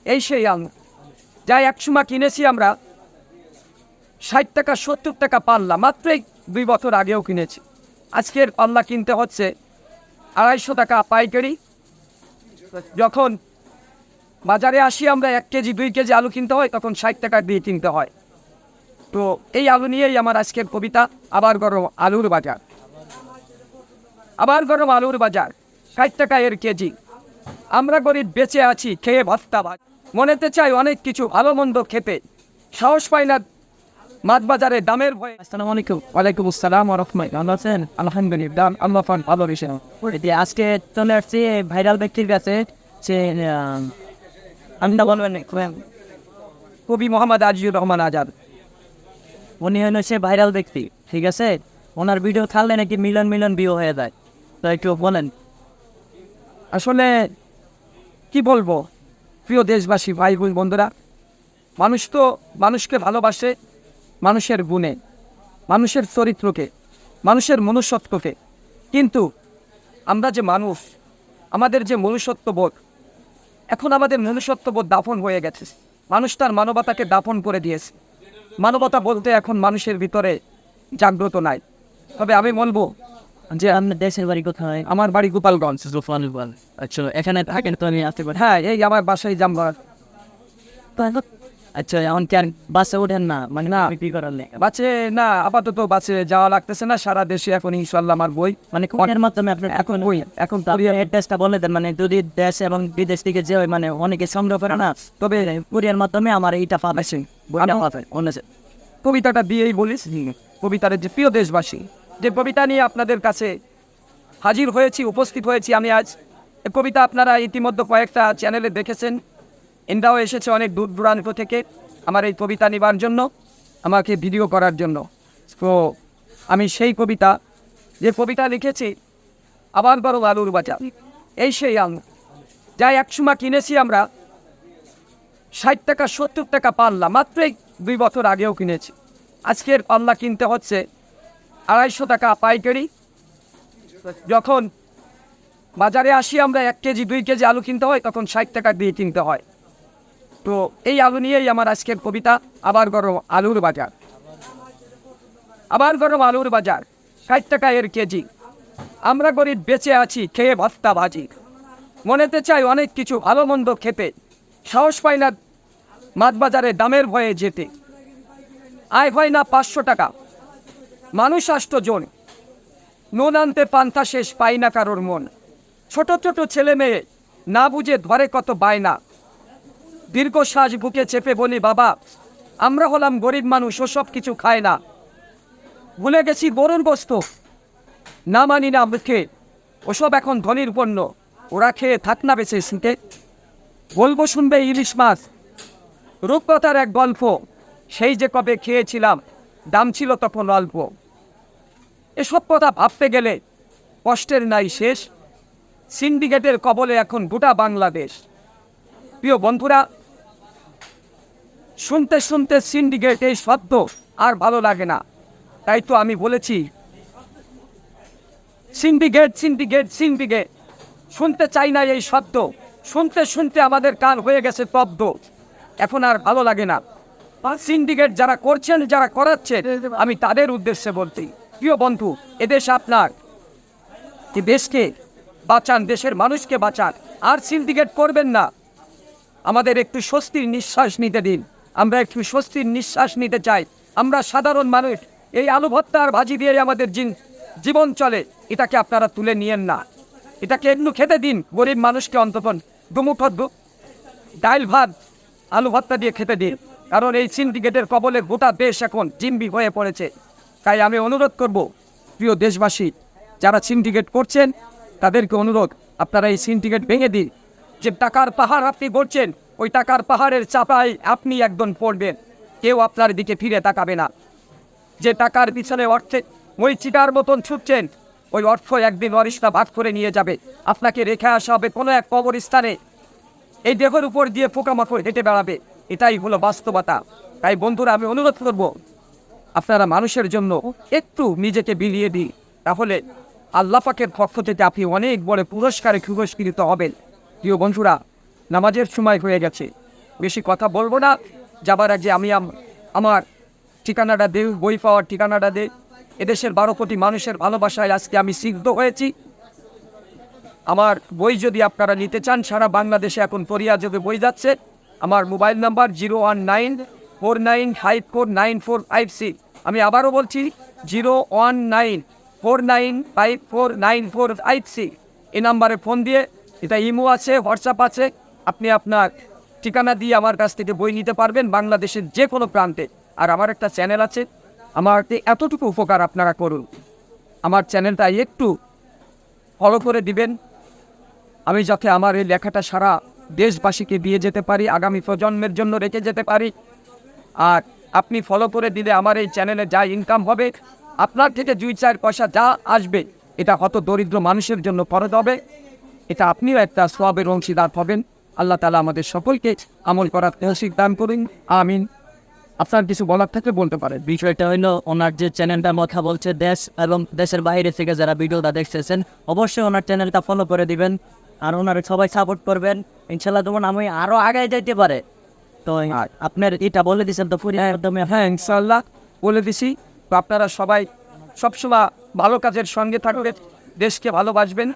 এই সেই আলু যা একসময় কিনেছি আমরা 60 টাকা 70 টাকা পাল্লা, মাত্রই 2 বছর আগেও কিনেছি। আজকের পাল্লা কিনতে হচ্ছে 250 টাকা পাইকারি। যখন বাজারে আসি আমরা 1 কেজি 2 কেজি আলু কিনতে হয়, তখন 60 টাকা দিয়ে কিনতে হয়। তো এই আলু নিয়েই আমার আজকের কবিতা। আবার গরম আলুর বাজার, আবার গরম আলুর বাজার, 60 টাকা এর কেজি। আমরা গরিব বেঁচে আছি খেয়ে ভত্তা ভাত, মনেতে চাই অনেক কিছু ভালো মন্দ খেতে, সাহস পাই না মাছ বাজারে দামের ভয়ে। আসসালামু আলাইকুম। ওয়ালাইকুম আসসালাম ওয়া রাহমাতুল্লাহ। ভালো আছেন? আলহামদুলিল্লাহ, আল্লাহ পাক ভালো রেখেছেন। আজকে চলে আসছি ভাইরাল ব্যক্তির কাছে। সে আমি না বলবেন কবি মোহাম্মদ আজিজুর রহমান আজাদ। উনি হলো সে ভাইরাল ব্যক্তি, ঠিক আছে? ওনার ভিডিও ছাড়লে নাকি মিলিয়ন মিলিয়ন ভিউ হয়ে যায়। তো একটু বলেন। আসলে কি বলবো প্রিয় দেশবাসী, ভাই বোন বন্ধুরা, মানুষ তো মানুষকে ভালোবাসে মানুষের গুণে, মানুষের চরিত্রকে, মানুষের মনুষ্যত্বকে। কিন্তু আমরা যে মানুষ, আমাদের যে মনুষ্যত্ববোধ, এখন আমাদের মনুষ্যত্ববোধ দাফন হয়ে গেছে। মানুষ তার মানবতাকে দাফন করে দিয়েছে। মানবতা বলতে এখন মানুষের ভিতরে জাগ্রত নাই। তবে আমি বলবো, যে আপনার দেশের বাড়ি কোথায়? আমার বাড়ি গোপালগঞ্জ। আচ্ছা, এখানে থাকেন তো আমি আসতে পারি? হ্যাঁ, এই আমার বাসায় জামবার। আচ্ছা, এখন কি আর বাসে ওঠেন না? মানে না বিক্রি করার লেগে? বাসে না, আপাতত বাসে যাওয়া লাগতেছে না। সারা দেশে এখন ইনশাল্লাহ আমার বই, মানে কোনের মাধ্যমে আপনার এখন বই, এখন কুরিয়ার অ্যাড্রেসটা বলে দেন। মানে যদি দেশ এবং বিদেশ থেকে যে মানে অনেকে সংগ্রহ করে না, তবে কুরিয়ার মাধ্যমে আমার এইটা পাবেন, বইটা পাবেন। কবিতাটা দিয়েই বলিস। কবিতার যে প্রিয় দেশবাসী, যে কবিতা নিয়ে আপনাদের কাছে হাজির হয়েছি, উপস্থিত হয়েছি আমি আজ। এই কবিতা আপনারা ইতিমধ্যে কয়েকটা চ্যানেলে দেখেছেন। এনরাও এসেছে অনেক দূর দূরান্ত থেকে আমার এই কবিতা নেবার জন্য, আমাকে ভিডিও করার জন্য। তো আমি সেই কবিতা, যে কবিতা লিখেছি, আবার বড় আলুর বাজার, এই সেই আলু যা একসময় কিনেছি আমরা 60 টাকা 70 টাকা পাল্লা, মাত্রই 2 বছর আগেও কিনেছি। আজকের পাল্লা কিনতে হচ্ছে 250 টাকা পাইকারি। যখন বাজারে আসি আমরা 1 কেজি 2 কেজি আলু কিনতে হয়, তখন 60 টাকা দিয়ে কিনতে হয়। তো এই আলু নিয়েই আমার আজকের কবিতা। আবার গরম আলুর বাজার, আবার গরম আলুর বাজার, 60 টাকা এর কেজি। আমরা গরিব বেঁচে আছি খেয়ে ভত্তা ভাজি, মনেতে চাই অনেক কিছু ভালো মন্দ খেতে, সাহস পাই না মাছ বাজারে দামের ভয়ে যেতে। আয় হয় না 500 টাকা, মানুষ 8 জন, নুন আনতে পান্তা শেষ, পাই না কারোর মন। ছোট ছোট ছেলে মেয়ে না বুঝে ধরে কত বায়না, দীর্ঘশ্বাস বুকে চেপে বলি বাবা, আমরা হলাম গরিব মানুষ, ওসব কিছু খায় না। ভুলে গেছি বরুণ বস্তু, না মানি না মুখে, ওসব এখন ধনির পণ্য, ওরা খেয়ে থাক না বেঁচে শীতে। বলবো শুনবে ইলিশ মাছ, রূপকথার এক গল্প, সেই যে কবে খেয়েছিলাম, দাম ছিল তখন অল্প। এসব কথা ভাবতে গেলে কষ্টের নাই শেষ, সিন্ডিকেটের কবলে এখন গোটা বাংলাদেশ। প্রিয় বন্ধুরা, শুনতে শুনতে সিন্ডিকেট এই শব্দ আর ভালো লাগে না। তাই তো আমি বলেছি সিন্ডিকেট সিন্ডিকেট সিন্ডিকেট, শুনতে চাই না এই শব্দ। শুনতে শুনতে আমাদের কান হয়ে গেছে স্তব্ধ, এখন আর ভালো লাগে না। সিন্ডিকেট যারা করছেন, যারা করাচ্ছেন, আমি তাদের উদ্দেশ্যে বলছি, প্রিয় বন্ধু, এদেশ আপনার, এই দেশকে বাঁচান, দেশের মানুষকে বাঁচান, আর সিন্ডিকেট করবেন না। আমাদের একটু স্বস্তির নিঃশ্বাস নিতে দিন, আমরা একটু স্বস্তির নিঃশ্বাস নিতে চাই। আমরা সাধারণ মানুষ, এই আলু ভর্তা আর ভাজি দিয়ে আমাদের জীবন চলে, এটাকে আপনারা তুলে নিয়েন না। এটাকে একটু খেতে দিন, গরিব মানুষকে অন্তত দুমুঠো ডাইল ভাত আলু ভর্তা দিয়ে খেতে দিন। কারণ এই সিন্ডিকেটের কবলে গোটা দেশ এখন জিম্বি হয়ে পড়েছে। তাই আমি অনুরোধ করব, প্রিয় দেশবাসী, যারা সিন্ডিকেট করছেন তাদেরকে অনুরোধ, আপনারা এই সিন্ডিকেট ভেঙে দিন। যে টাকার পাহাড় আপনি গড়ছেন, ওই টাকার পাহাড়ের চাপায় আপনি একদম পড়বেন, কেউ আপনার দিকে ফিরে তাকাবে না। যে টাকার পিছনে অর্থে ওই চিটার মতন ছুটছেন, ওই অর্থ একদিন অরিষ্টা ভাগ করে নিয়ে যাবে, আপনাকে রেখে আসা হবে কোনো এক কবরস্থানে। এই দেহের উপর দিয়ে পোকামাকড় হেঁটে বেড়াবে, এটাই হলো বাস্তবতা। তাই বন্ধুরা, আমি অনুরোধ করব, আপনারা মানুষের জন্য একটু নিজেকে বিলিয়ে দিন, তাহলে আল্লাহ পাকের পক্ষ থেকে আপনি অনেক বড় পুরস্কারে পুরস্কৃত হবেন। প্রিয় বন্ধুরা, নামাজের সময় হয়ে গেছে, বেশি কথা বলবো না। যাবার আগে আমি আমার ঠিকানাটা দে, বই পাওয়ার ঠিকানাটা দে। এদেশের 12 কোটি মানুষের ভালোবাসায় আজকে আমি সিদ্ধ হয়েছি। আমার বই যদি আপনারা নিতে চান, সারা বাংলাদেশে এখন ফরিয়াজবে বই যাচ্ছে। আমার মোবাইল নাম্বার 01949549456। আমি আবারও বলছি 01949549456। এই নাম্বারে ফোন দিয়ে, এটা ইমো আছে, হোয়াটসঅ্যাপ আছে, আপনি আপনার ঠিকানা দিয়ে আমার কাছ থেকে বই নিতে পারবেন বাংলাদেশের যে কোনো প্রান্তে। আর আমার একটা চ্যানেল আছে, আমাকে এতটুকু উপকার আপনারা করুন, আমার চ্যানেলটা একটু ফলো করে দিবেন, আমি যাতে আমার এই লেখাটা সারা দেশবাসীকে দিয়ে যেতে পারি, আগামী প্রজন্মের জন্য রেখে যেতে পারি। আর আপনি ফলো করে দিলে আমার এই চ্যানেলে যা ইনকাম হবে, আপনার থেকে 2-4 পয়সা যা আসবে, এটা হত দরিদ্র মানুষের জন্য খরচ হবে। এটা আপনিও একটা সওয়াবের অংশীদার হবেন। আল্লাহ তাআলা আমাদের সকলকে আমল করার তৌফিক দান করুন, আমিন। আপনার কিছু বলার থাকলে বলতে পারেন। বিষয়টা হইলো ওনার যে চ্যানেলটার কথা বলছে, দেশ এবং দেশের বাইরে থেকে যারা ভিডিওটা দেখতেছেন অবশ্যই ওনার চ্যানেলটা ফলো করে দিবেন, আর ওনার সবাই সাপোর্ট করবেন। ইনশাল্লাহ তোমার আমি আরও আগায় যাইতে পারে। তো আপনার এটা বলে দিচ্ছেন তো পুরো একদম। হ্যাঁ, ইনশাআল্লাহ বলে দিছি। তো আপনারা সবাই সবসময় ভালো কাজের সঙ্গে থাকবেন, দেশকে ভালোবাসবেন,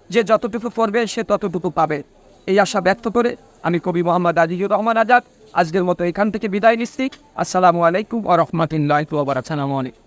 যে যতটুকু করবে সে ততটুকু পাবে, এই আশা ব্যক্ত করে আমি কবি মোহাম্মদ আজিজুর রহমান আজাদ আজকের মতো এখান থেকে বিদায় নিচ্ছি। আসসালামু আলাইকুম ওয়া রাহমাতুল্লাহি ওয়া বারাকাতুহু।